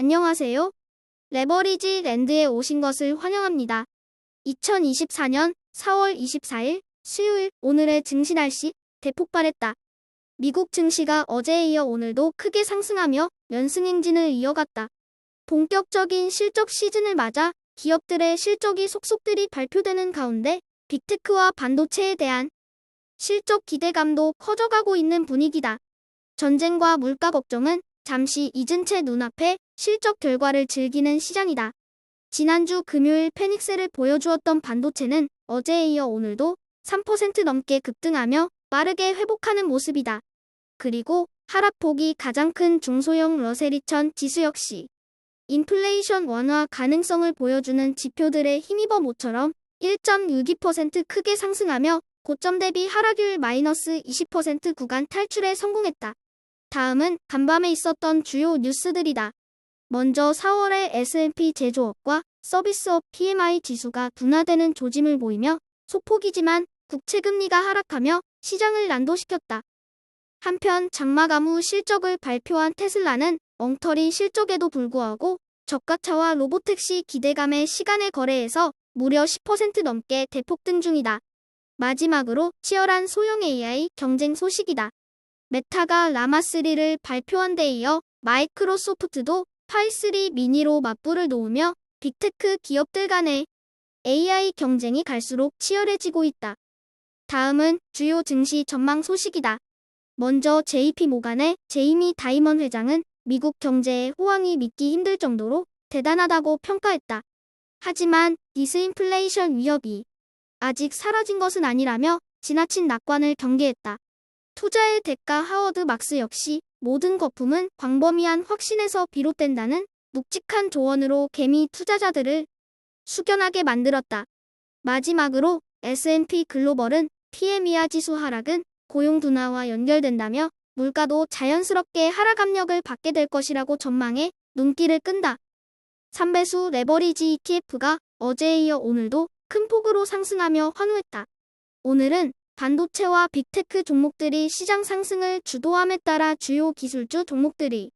안녕하세요. 레버리지 랜드에 오신 것을 환영합니다. 2024년 4월 24일 수요일 오늘의 증시 날씨 대폭발했다. 미국 증시가 어제에 이어 오늘도 크게 상승하며 연승 행진을 이어갔다. 본격적인 실적 시즌을 맞아 기업들의 실적이 속속들이 발표되는 가운데 빅테크와 반도체에 대한 실적 기대감도 커져가고 있는 분위기다. 전쟁과 물가 걱정은 잠시 잊은 채 눈앞에 실적 결과를 즐기는 시장이다. 지난주 금요일 페닉스를 보여주었던 반도체는 어제에 이어 오늘도 3% 넘게 급등하며 빠르게 회복하는 모습이다. 그리고 하락폭이 가장 큰 중소형 러셀 2000 지수 역시 인플레이션 완화 가능성을 보여주는 지표들에 힘입어 모처럼 1.62% 크게 상승하며 고점 대비 하락률 마이너스 20% 구간 탈출에 성공했다. 다음은 간밤에 있었던 주요 뉴스들이다. 먼저 4월의 S&P 제조업과 서비스업 PMI 지수가 둔화되는 조짐을 보이며 소폭이지만 국채금리가 하락하며 시장을 난도시켰다. 한편 장마감 후 실적을 발표한 테슬라는 엉터리 실적에도 불구하고 저가차와 로보택시 기대감의 시간의 거래에서 무려 10% 넘게 대폭등 중이다. 마지막으로 치열한 소형 AI 경쟁 소식이다. 메타가 라마3를 발표한 데 이어 마이크로소프트도 파3 미니로 맞불을 놓으며 빅테크 기업들 간의 AI 경쟁이 갈수록 치열해지고 있다. 다음은 주요 증시 전망 소식이다. 먼저 JP모간의 제이미 다이먼 회장은 미국 경제의 호황이 믿기 힘들 정도로 대단하다고 평가했다. 하지만 디스인플레이션 위협이 아직 사라진 것은 아니라며 지나친 낙관을 경계했다. 투자의 대가 하워드 막스 역시 모든 거품은 광범위한 확신에서 비롯된다는 묵직한 조언으로 개미 투자자들을 숙연하게 만들었다. 마지막으로 S&P 글로벌은 PMI 지수 하락은 고용 둔화와 연결된다며 물가도 자연스럽게 하락 압력을 받게 될 것이라고 전망해 눈길을 끈다. 3배수 레버리지 ETF가 어제에 이어 오늘도 큰 폭으로 상승하며 환호했다. 오늘은 반도체와 빅테크 종목들이 시장 상승을 주도함에 따라 주요 기술주 종목들이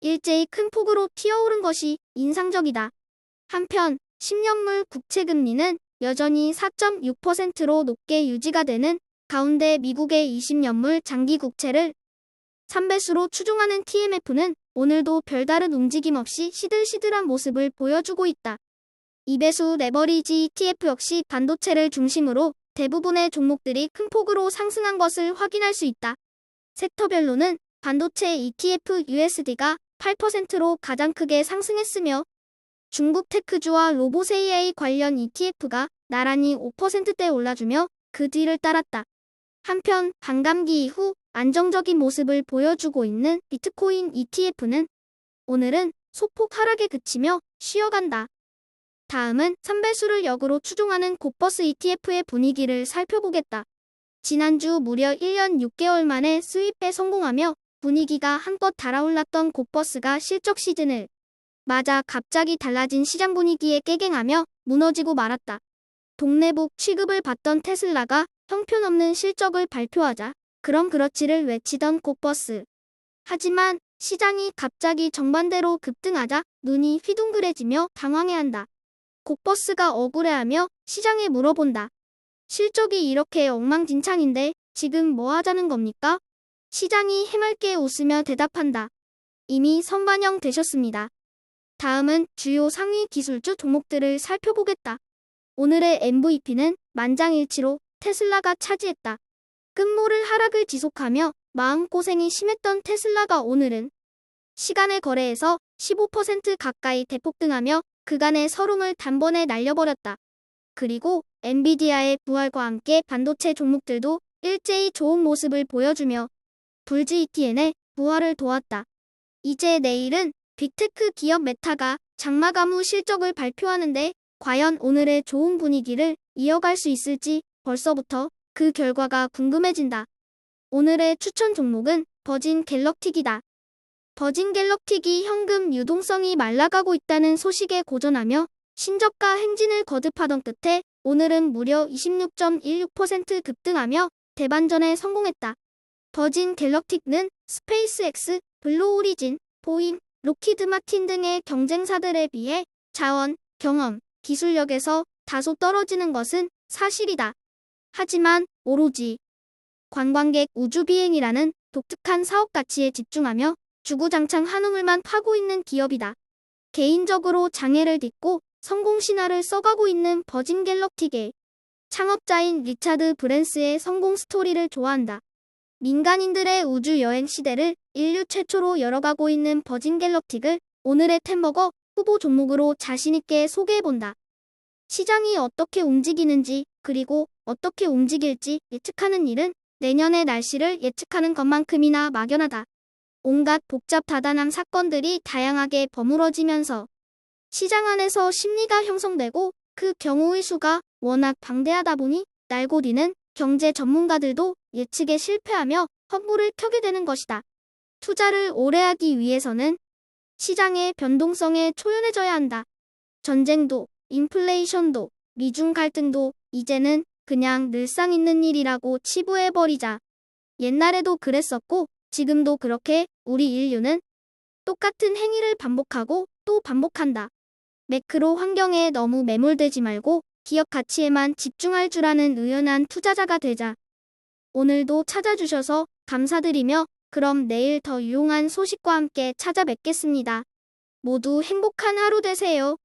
일제히 큰 폭으로 튀어오른 것이 인상적이다. 한편 10년물 국채금리는 여전히 4.6%로 높게 유지가 되는 가운데 미국의 20년물 장기 국채를 3배수로 추종하는 TMF는 오늘도 별다른 움직임 없이 시들시들한 모습을 보여주고 있다. 2배수 레버리지 ETF 역시 반도체를 중심으로 대부분의 종목들이 큰 폭으로 상승한 것을 확인할 수 있다. 섹터별로는 반도체 ETF USD가 8%로 가장 크게 상승했으며 중국 테크주와 로봇 AI 관련 ETF가 나란히 5%대 올라주며 그 뒤를 따랐다. 한편 반감기 이후 안정적인 모습을 보여주고 있는 비트코인 ETF는 오늘은 소폭 하락에 그치며 쉬어간다. 다음은 3배수를 역으로 추종하는 곧버스 ETF의 분위기를 살펴보겠다. 지난주 무려 1년 6개월 만에 수입에 성공하며 분위기가 한껏 달아올랐던 곧버스가 실적 시즌을 맞아 갑자기 달라진 시장 분위기에 깨갱하며 무너지고 말았다. 동네북 취급을 받던 테슬라가 형편없는 실적을 발표하자 그럼 그렇지를 외치던 곧버스. 하지만 시장이 갑자기 정반대로 급등하자 눈이 휘둥그레지며 당황해한다. 곧버스가 억울해하며 시장에 물어본다. 실적이 이렇게 엉망진창인데 지금 뭐 하자는 겁니까? 시장이 해맑게 웃으며 대답한다. 이미 선반영 되셨습니다. 다음은 주요 상위 기술주 종목들을 살펴보겠다. 오늘의 MVP는 만장일치로 테슬라가 차지했다. 끝모를 하락을 지속하며 마음고생이 심했던 테슬라가 오늘은 시간의 거래에서 15% 가까이 대폭등하며 그간의 서름을 단번에 날려버렸다. 그리고 엔비디아의 부활과 함께 반도체 종목들도 일제히 좋은 모습을 보여주며 불지 ETN의 부활을 도왔다. 이제 내일은 빅테크 기업 메타가 장마감 후 실적을 발표하는데 과연 오늘의 좋은 분위기를 이어갈 수 있을지 벌써부터 그 결과가 궁금해진다. 오늘의 추천 종목은 버진 갤럭틱이다. 버진 갤럭틱이 현금 유동성이 말라가고 있다는 소식에 고전하며 신저가 행진을 거듭하던 끝에 오늘은 무려 26.16% 급등하며 대반전에 성공했다. 버진 갤럭틱은 스페이스X, 블루 오리진, 보잉, 록히드 마틴 등의 경쟁사들에 비해 자원, 경험, 기술력에서 다소 떨어지는 것은 사실이다. 하지만 오로지 관광객 우주비행이라는 독특한 사업 가치에 집중하며 주구장창 한우물만 파고 있는 기업이다. 개인적으로 장애를 딛고 성공 신화를 써가고 있는 버진 갤럭틱의 창업자인 리차드 브랜스의 성공 스토리를 좋아한다. 민간인들의 우주 여행 시대를 인류 최초로 열어가고 있는 버진 갤럭틱을 오늘의 템버거 후보 종목으로 자신있게 소개해본다. 시장이 어떻게 움직이는지 그리고 어떻게 움직일지 예측하는 일은 내년의 날씨를 예측하는 것만큼이나 막연하다. 온갖 복잡 다단한 사건들이 다양하게 버무러지면서 시장 안에서 심리가 형성되고 그 경우의 수가 워낙 방대하다 보니 날고리는 경제 전문가들도 예측에 실패하며 헛물을 켜게 되는 것이다. 투자를 오래 하기 위해서는 시장의 변동성에 초연해져야 한다. 전쟁도, 인플레이션도, 미중 갈등도 이제는 그냥 늘상 있는 일이라고 치부해버리자. 옛날에도 그랬었고 지금도 그렇게 우리 인류는 똑같은 행위를 반복하고 또 반복한다. 매크로 환경에 너무 매몰되지 말고 기업 가치에만 집중할 줄 아는 의연한 투자자가 되자. 오늘도 찾아주셔서 감사드리며 그럼 내일 더 유용한 소식과 함께 찾아뵙겠습니다. 모두 행복한 하루 되세요.